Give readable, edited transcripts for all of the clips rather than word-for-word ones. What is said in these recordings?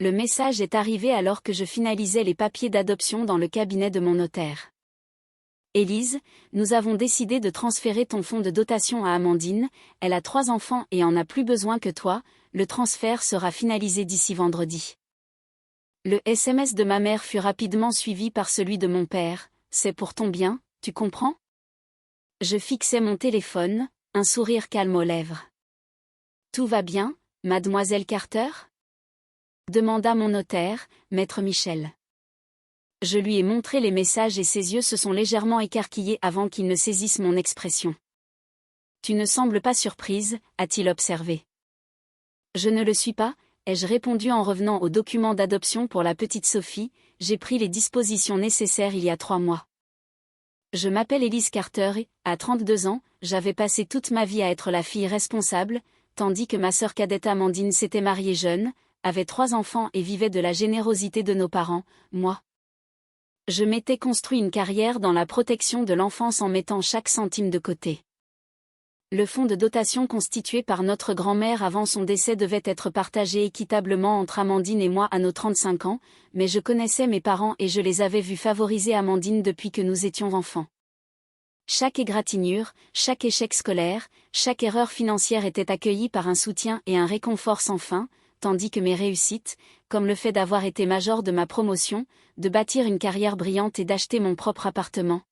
Le message est arrivé alors que je finalisais les papiers d'adoption dans le cabinet de mon notaire. Élise, nous avons décidé de transférer ton fonds de dotation à Amandine, elle a 3 enfants et en a plus besoin que toi, le transfert sera finalisé d'ici vendredi. Le SMS de ma mère fut rapidement suivi par celui de mon père, c'est pour ton bien, tu comprends? Je fixais mon téléphone, un sourire calme aux lèvres. Tout va bien, mademoiselle Carter? Demanda mon notaire, maître Michel. Je lui ai montré les messages et ses yeux se sont légèrement écarquillés avant qu'il ne saisisse mon expression. Tu ne sembles pas surprise, a-t-il observé. Je ne le suis pas, ai-je répondu en revenant au document d'adoption pour la petite Sophie, j'ai pris les dispositions nécessaires il y a 3 mois. Je m'appelle Élise Carter et, à 32 ans, j'avais passé toute ma vie à être la fille responsable, tandis que ma sœur cadette Amandine s'était mariée jeune, avait 3 enfants et vivait de la générosité de nos parents, moi. Je m'étais construit une carrière dans la protection de l'enfance en mettant chaque centime de côté. Le fonds de dotation constitué par notre grand-mère avant son décès devait être partagé équitablement entre Amandine et moi à nos 35 ans, mais je connaissais mes parents et je les avais vus favoriser Amandine depuis que nous étions enfants. Chaque égratignure, chaque échec scolaire, chaque erreur financière était accueillie par un soutien et un réconfort sans fin, tandis que mes réussites, comme le fait d'avoir été major de ma promotion, de bâtir une carrière brillante et d'acheter mon propre appartement,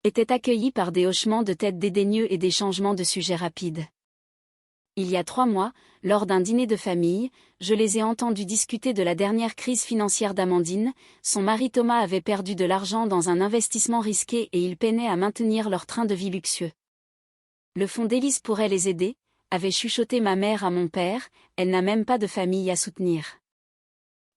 étaient accueillis par des hochements de tête dédaigneux et des changements de sujet rapides. Il y a 3 mois, lors d'un dîner de famille, je les ai entendus discuter de la dernière crise financière d'Amandine. Son mari Thomas avait perdu de l'argent dans un investissement risqué et ils peinaient à maintenir leur train de vie luxueux. Le fonds d'Élise pourrait les aider, avait chuchoté ma mère à mon père, elle n'a même pas de famille à soutenir.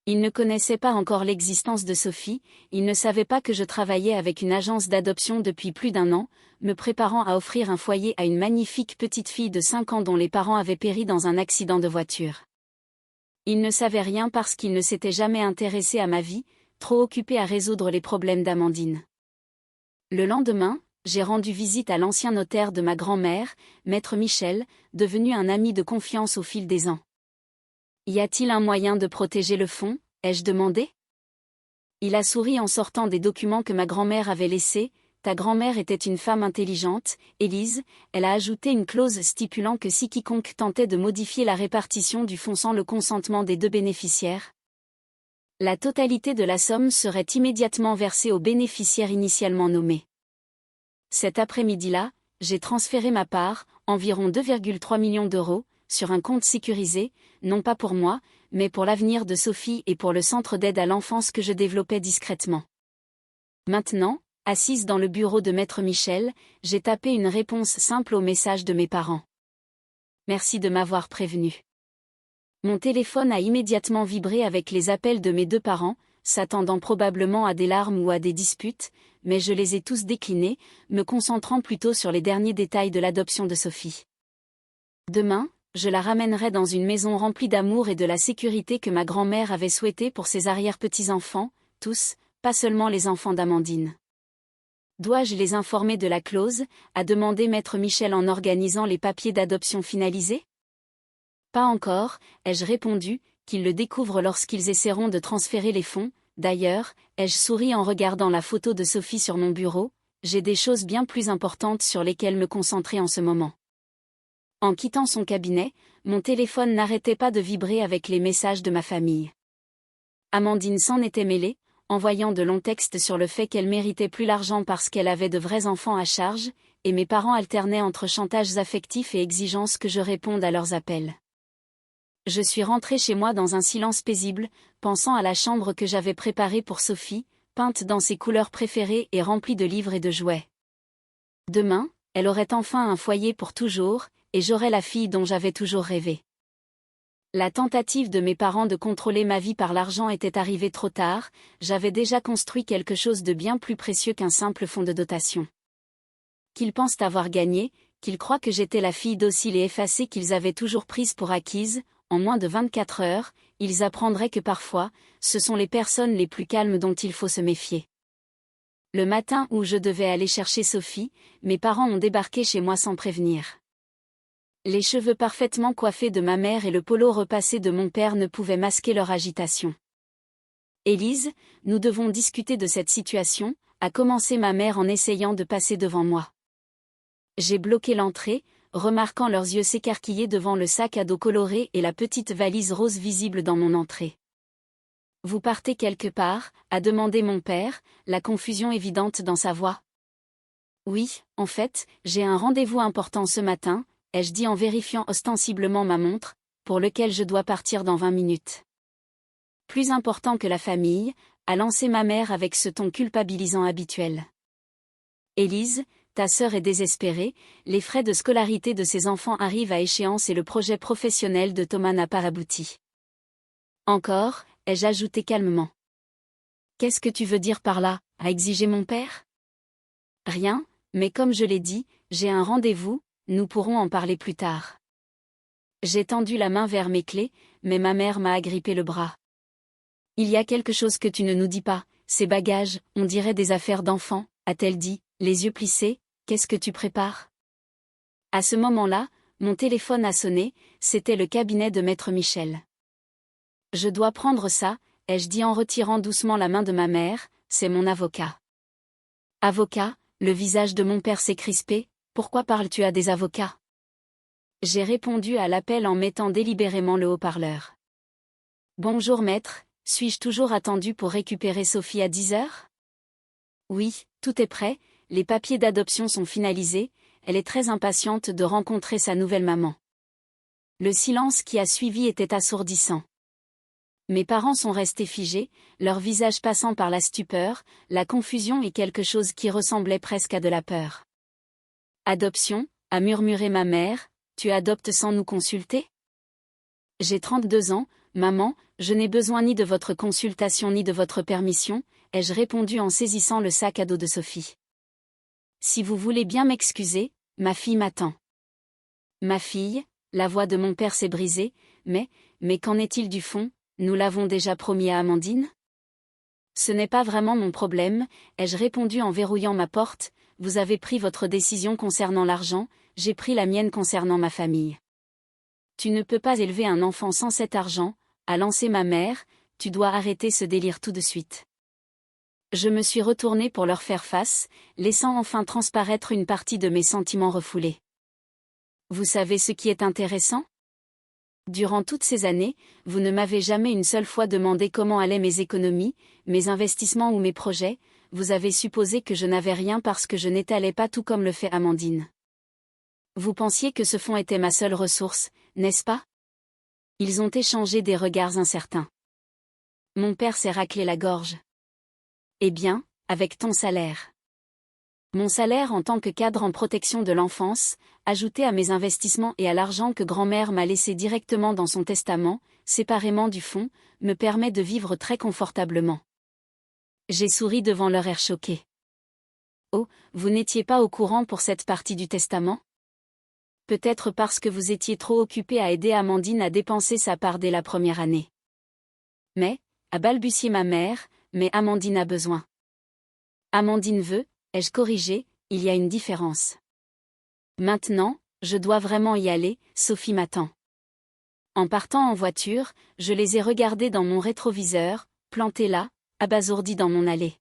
Il ne connaissait pas encore l'existence de Sophie, il ne savait pas que je travaillais avec une agence d'adoption depuis plus d'1 an, me préparant à offrir un foyer à une magnifique petite fille de 5 ans dont les parents avaient péri dans un accident de voiture. Il ne savait rien parce qu'il ne s'était jamais intéressé à ma vie, trop occupé à résoudre les problèmes d'Amandine. Le lendemain, j'ai rendu visite à l'ancien notaire de ma grand-mère, maître Michel, devenu un ami de confiance au fil des ans. Y a-t-il un moyen de protéger le fonds, ai-je demandé? Il a souri en sortant des documents que ma grand-mère avait laissés. Ta grand-mère était une femme intelligente, Élise, elle a ajouté une clause stipulant que si quiconque tentait de modifier la répartition du fonds sans le consentement des 2 bénéficiaires, la totalité de la somme serait immédiatement versée aux bénéficiaires initialement nommés. Cet après-midi-là, j'ai transféré ma part, environ 2,3 millions d'euros, sur un compte sécurisé, non pas pour moi, mais pour l'avenir de Sophie et pour le centre d'aide à l'enfance que je développais discrètement. Maintenant, assise dans le bureau de maître Michel, j'ai tapé une réponse simple au message de mes parents. Merci de m'avoir prévenu. Mon téléphone a immédiatement vibré avec les appels de mes 2 parents, s'attendant probablement à des larmes ou à des disputes, mais je les ai tous déclinés, me concentrant plutôt sur les derniers détails de l'adoption de Sophie. Demain, je la ramènerai dans une maison remplie d'amour et de la sécurité que ma grand-mère avait souhaité pour ses arrière-petits-enfants, tous, pas seulement les enfants d'Amandine. Dois-je les informer de la clause, a demandé maître Michel en organisant les papiers d'adoption finalisés? Pas encore, ai-je répondu, qu'ils le découvrent lorsqu'ils essaieront de transférer les fonds. D'ailleurs, ai-je souri en regardant la photo de Sophie sur mon bureau, j'ai des choses bien plus importantes sur lesquelles me concentrer en ce moment. En quittant son cabinet, mon téléphone n'arrêtait pas de vibrer avec les messages de ma famille. Amandine s'en était mêlée, envoyant de longs textes sur le fait qu'elle méritait plus l'argent parce qu'elle avait de vrais enfants à charge, et mes parents alternaient entre chantages affectifs et exigences que je réponde à leurs appels. Je suis rentrée chez moi dans un silence paisible, pensant à la chambre que j'avais préparée pour Sophie, peinte dans ses couleurs préférées et remplie de livres et de jouets. Demain, elle aurait enfin un foyer pour toujours, et j'aurais la fille dont j'avais toujours rêvé. La tentative de mes parents de contrôler ma vie par l'argent était arrivée trop tard, j'avais déjà construit quelque chose de bien plus précieux qu'un simple fonds de dotation. Qu'ils pensent avoir gagné, qu'ils croient que j'étais la fille docile et effacée qu'ils avaient toujours prise pour acquise, en moins de 24 heures, ils apprendraient que parfois, ce sont les personnes les plus calmes dont il faut se méfier. Le matin où je devais aller chercher Sophie, mes parents ont débarqué chez moi sans prévenir. Les cheveux parfaitement coiffés de ma mère et le polo repassé de mon père ne pouvaient masquer leur agitation. Élise, nous devons discuter de cette situation, a commencé ma mère en essayant de passer devant moi. J'ai bloqué l'entrée, remarquant leurs yeux s'écarquiller devant le sac à dos coloré et la petite valise rose visible dans mon entrée. Vous partez quelque part, a demandé mon père, la confusion évidente dans sa voix. Oui, en fait, j'ai un rendez-vous important ce matin, ai-je dit en vérifiant ostensiblement ma montre, pour lequel je dois partir dans 20 minutes. Plus important que la famille, a lancé ma mère avec ce ton culpabilisant habituel. Élise, ta sœur est désespérée, les frais de scolarité de ses enfants arrivent à échéance et le projet professionnel de Thomas n'a pas abouti. Encore, ai-je ajouté calmement. Qu'est-ce que tu veux dire par là, a exigé mon père? Rien, mais comme je l'ai dit, j'ai un rendez-vous, nous pourrons en parler plus tard. J'ai tendu la main vers mes clés, mais ma mère m'a agrippé le bras. Il y a quelque chose que tu ne nous dis pas, ces bagages, on dirait des affaires d'enfants, a-t-elle dit, les yeux plissés, qu'est-ce que tu prépares? À ce moment-là, mon téléphone a sonné, c'était le cabinet de maître Michel. Je dois prendre ça, ai-je dit en retirant doucement la main de ma mère, c'est mon avocat. Avocat, le visage de mon père s'est crispé, pourquoi parles-tu à des avocats? J'ai répondu à l'appel en mettant délibérément le haut-parleur. Bonjour maître, suis-je toujours attendu pour récupérer Sophie à 10 heures? Oui, tout est prêt, les papiers d'adoption sont finalisés, elle est très impatiente de rencontrer sa nouvelle maman. Le silence qui a suivi était assourdissant. Mes parents sont restés figés, leur visage passant par la stupeur, la confusion et quelque chose qui ressemblait presque à de la peur. Adoption, a murmuré ma mère, tu adoptes sans nous consulter? J'ai 32 ans, maman, je n'ai besoin ni de votre consultation ni de votre permission, ai-je répondu en saisissant le sac à dos de Sophie. Si vous voulez bien m'excuser, ma fille m'attend. Ma fille, la voix de mon père s'est brisée, mais qu'en est-il du fond, nous l'avons déjà promis à Amandine? Ce n'est pas vraiment mon problème, ai-je répondu en verrouillant ma porte, vous avez pris votre décision concernant l'argent, j'ai pris la mienne concernant ma famille. Tu ne peux pas élever un enfant sans cet argent, a lancé ma mère, tu dois arrêter ce délire tout de suite. Je me suis retournée pour leur faire face, laissant enfin transparaître une partie de mes sentiments refoulés. Vous savez ce qui est intéressant? Durant toutes ces années, vous ne m'avez jamais une seule fois demandé comment allaient mes économies, mes investissements ou mes projets, vous avez supposé que je n'avais rien parce que je n'étalais pas tout comme le fait Amandine. Vous pensiez que ce fonds était ma seule ressource, n'est-ce pas? Ils ont échangé des regards incertains. Mon père s'est raclé la gorge. Eh bien, avec ton salaire. Mon salaire en tant que cadre en protection de l'enfance, ajouté à mes investissements et à l'argent que grand-mère m'a laissé directement dans son testament, séparément du fonds, me permet de vivre très confortablement. J'ai souri devant leur air choqué. Oh, vous n'étiez pas au courant pour cette partie du testament? Peut-être parce que vous étiez trop occupé à aider Amandine à dépenser sa part dès la première année. Mais, a balbutié ma mère, mais Amandine a besoin. Amandine veut, ai-je corrigé, il y a une différence. Maintenant, je dois vraiment y aller, Sophie m'attend. En partant en voiture, je les ai regardés dans mon rétroviseur, plantés là, abasourdis dans mon allée.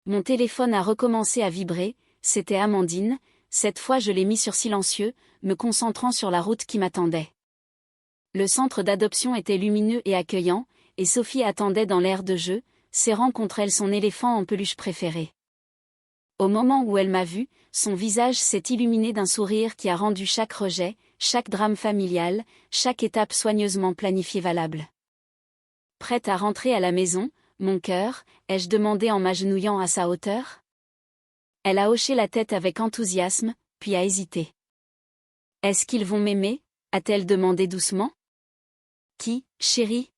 Mon téléphone a recommencé à vibrer, c'était Amandine, cette fois je l'ai mis sur silencieux, me concentrant sur la route qui m'attendait. Le centre d'adoption était lumineux et accueillant, et Sophie attendait dans l'aire de jeu, serrant contre elle son éléphant en peluche préféré. Au moment où elle m'a vu, son visage s'est illuminé d'un sourire qui a rendu chaque rejet, chaque drame familial, chaque étape soigneusement planifiée valable. Prête à rentrer à la maison, mon cœur, ai-je demandé en m'agenouillant à sa hauteur? Elle a hoché la tête avec enthousiasme, puis a hésité. Est-ce qu'ils vont m'aimer? A-t-elle demandé doucement. Qui, chérie?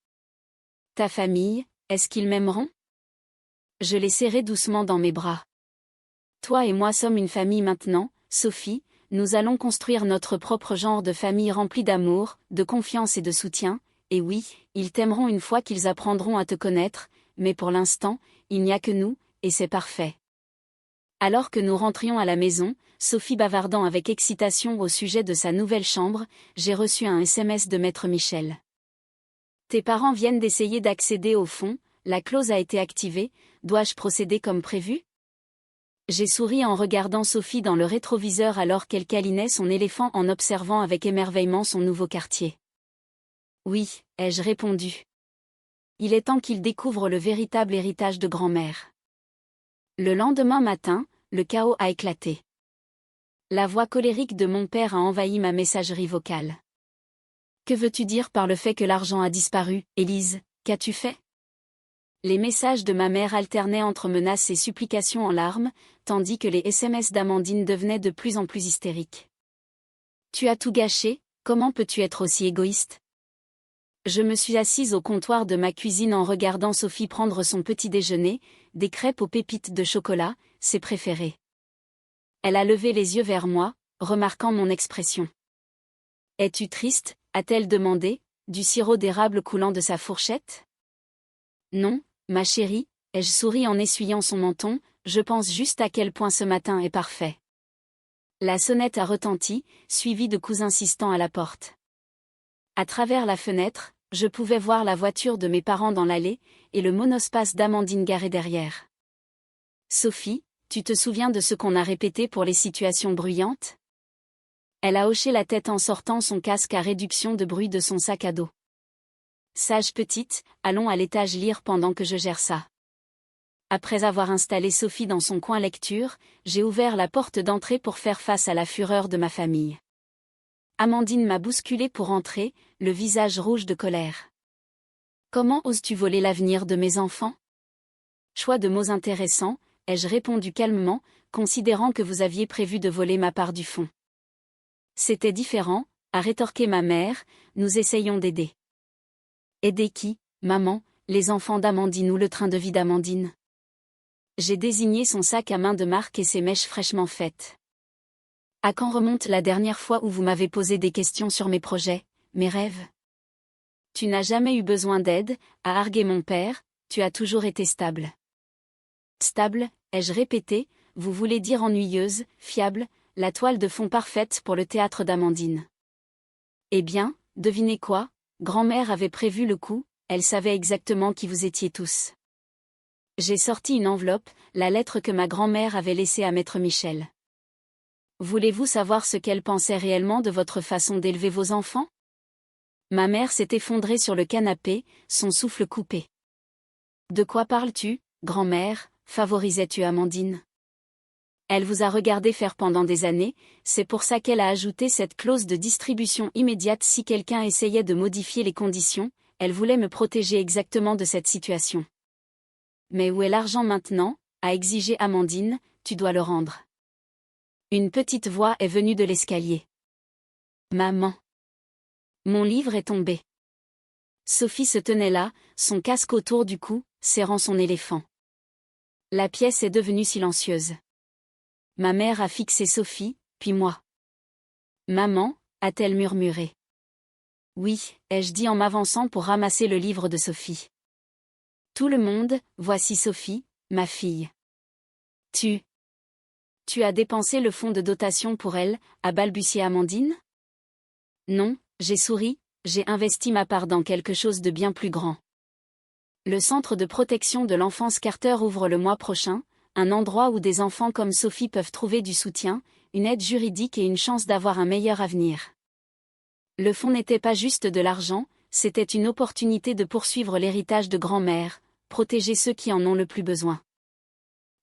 Ta famille, est-ce qu'ils m'aimeront? Je l'ai serré doucement dans mes bras. Toi et moi sommes une famille maintenant, Sophie, nous allons construire notre propre genre de famille remplie d'amour, de confiance et de soutien, et oui, ils t'aimeront une fois qu'ils apprendront à te connaître, mais pour l'instant, il n'y a que nous, et c'est parfait. Alors que nous rentrions à la maison, Sophie bavardant avec excitation au sujet de sa nouvelle chambre, j'ai reçu un SMS de Maître Michel. Tes parents viennent d'essayer d'accéder au fonds, la clause a été activée, dois-je procéder comme prévu? J'ai souri en regardant Sophie dans le rétroviseur alors qu'elle câlinait son éléphant en observant avec émerveillement son nouveau quartier. Oui, ai-je répondu. Il est temps qu'il découvre le véritable héritage de grand-mère. Le lendemain matin, le chaos a éclaté. La voix colérique de mon père a envahi ma messagerie vocale. Que veux-tu dire par le fait que l'argent a disparu, Élise, qu'as-tu fait? Les messages de ma mère alternaient entre menaces et supplications en larmes, tandis que les SMS d'Amandine devenaient de plus en plus hystériques. Tu as tout gâché, comment peux-tu être aussi égoïste? Je me suis assise au comptoir de ma cuisine en regardant Sophie prendre son petit déjeuner, des crêpes aux pépites de chocolat, ses préférées. Elle a levé les yeux vers moi, remarquant mon expression. Es-tu triste, a-t-elle demandé, du sirop d'érable coulant de sa fourchette? Non, ma chérie, ai-je souri en essuyant son menton, je pense juste à quel point ce matin est parfait. La sonnette a retenti, suivie de coups insistants à la porte. À travers la fenêtre, je pouvais voir la voiture de mes parents dans l'allée, et le monospace d'Amandine garé derrière. Sophie, tu te souviens de ce qu'on a répété pour les situations bruyantes? Elle a hoché la tête en sortant son casque à réduction de bruit de son sac à dos. Sage petite, allons à l'étage lire pendant que je gère ça. Après avoir installé Sophie dans son coin lecture, j'ai ouvert la porte d'entrée pour faire face à la fureur de ma famille. Amandine m'a bousculé pour entrer, le visage rouge de colère. Comment oses-tu voler l'avenir de mes enfants? Choix de mots intéressants, ai-je répondu calmement, considérant que vous aviez prévu de voler ma part du fond. C'était différent, a rétorqué ma mère, nous essayons d'aider. Aider qui, maman, les enfants d'Amandine ou le train de vie d'Amandine? J'ai désigné son sac à main de marque et ses mèches fraîchement faites. À quand remonte la dernière fois où vous m'avez posé des questions sur mes projets, mes rêves? Tu n'as jamais eu besoin d'aide, a argué mon père, tu as toujours été stable. Stable, ai-je répété, vous voulez dire ennuyeuse, fiable, la toile de fond parfaite pour le théâtre d'Amandine. Eh bien, devinez quoi? Grand-mère avait prévu le coup, elle savait exactement qui vous étiez tous. J'ai sorti une enveloppe, la lettre que ma grand-mère avait laissée à Maître Michel. Voulez-vous savoir ce qu'elle pensait réellement de votre façon d'élever vos enfants? Ma mère s'est effondrée sur le canapé, son souffle coupé. De quoi parles-tu, grand-mère, favorisais-tu Amandine? Elle vous a regardé faire pendant des années, c'est pour ça qu'elle a ajouté cette clause de distribution immédiate si quelqu'un essayait de modifier les conditions, elle voulait me protéger exactement de cette situation. Mais où est l'argent maintenant? A exigé Amandine, tu dois le rendre. Une petite voix est venue de l'escalier. Maman. Mon livre est tombé. Sophie se tenait là, son casque autour du cou, serrant son éléphant. La pièce est devenue silencieuse. Ma mère a fixé Sophie, puis moi. Maman, a-t-elle murmuré. Oui, ai-je dit en m'avançant pour ramasser le livre de Sophie. Tout le monde, voici Sophie, ma fille. Tu as dépensé le fonds de dotation pour elle, a balbutié Amandine? Non, j'ai souri, j'ai investi ma part dans quelque chose de bien plus grand. Le centre de protection de l'enfance Carter ouvre le mois prochain, un endroit où des enfants comme Sophie peuvent trouver du soutien, une aide juridique et une chance d'avoir un meilleur avenir. Le fonds n'était pas juste de l'argent, c'était une opportunité de poursuivre l'héritage de grand-mère, protéger ceux qui en ont le plus besoin.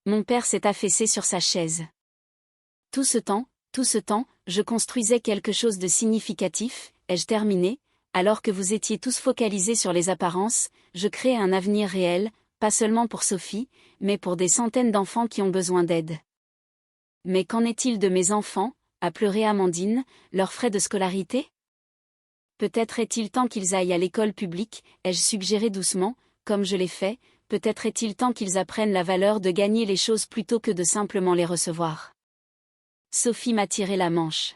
Mon père s'est affaissé sur sa chaise. Tout ce temps, je construisais quelque chose de significatif, ai-je terminé, alors que vous étiez tous focalisés sur les apparences, je créais un avenir réel, pas seulement pour Sophie, mais pour des centaines d'enfants qui ont besoin d'aide. Mais qu'en est-il de mes enfants, a pleuré Amandine, leurs frais de scolarité? Peut-être est-il temps qu'ils aillent à l'école publique, ai-je suggéré doucement, comme je l'ai fait, peut-être est-il temps qu'ils apprennent la valeur de gagner les choses plutôt que de simplement les recevoir. Sophie m'a tiré la manche.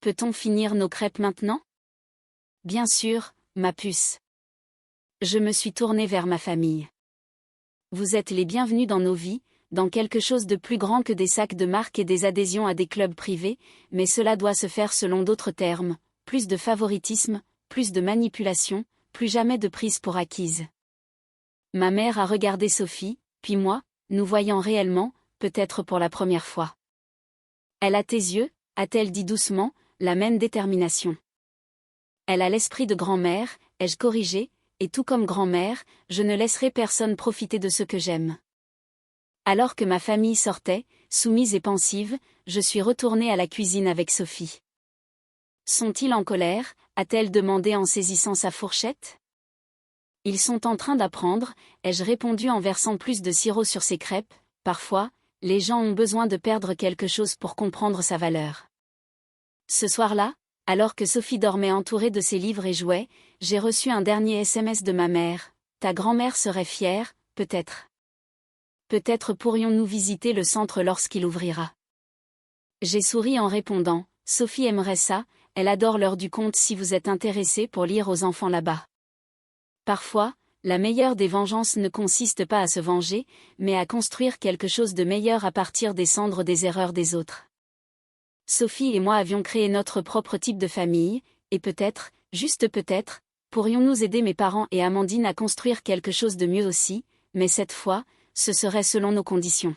Peut-on finir nos crêpes maintenant? Bien sûr, ma puce. Je me suis tournée vers ma famille. Vous êtes les bienvenus dans nos vies, dans quelque chose de plus grand que des sacs de marque et des adhésions à des clubs privés, mais cela doit se faire selon d'autres termes, plus de favoritisme, plus de manipulation, plus jamais de prise pour acquise. Ma mère a regardé Sophie, puis moi, nous voyant réellement, peut-être pour la première fois. Elle a tes yeux, a-t-elle dit doucement, la même détermination. Elle a l'esprit de grand-mère, ai-je corrigé, et tout comme grand-mère, je ne laisserai personne profiter de ce que j'aime. Alors que ma famille sortait, soumise et pensive, je suis retournée à la cuisine avec Sophie. Sont-ils en colère, a-t-elle demandé en saisissant sa fourchette. Ils sont en train d'apprendre, ai-je répondu en versant plus de sirop sur ses crêpes. Parfois, les gens ont besoin de perdre quelque chose pour comprendre sa valeur. Ce soir-là, alors que Sophie dormait entourée de ses livres et jouets, j'ai reçu un dernier SMS de ma mère. Ta grand-mère serait fière, peut-être. Peut-être pourrions-nous visiter le centre lorsqu'il ouvrira. J'ai souri en répondant, Sophie aimerait ça, elle adore l'heure du conte si vous êtes intéressé pour lire aux enfants là-bas. Parfois, la meilleure des vengeances ne consiste pas à se venger, mais à construire quelque chose de meilleur à partir des cendres des erreurs des autres. Sophie et moi avions créé notre propre type de famille, et peut-être, juste peut-être, pourrions-nous aider mes parents et Amandine à construire quelque chose de mieux aussi, mais cette fois, ce serait selon nos conditions.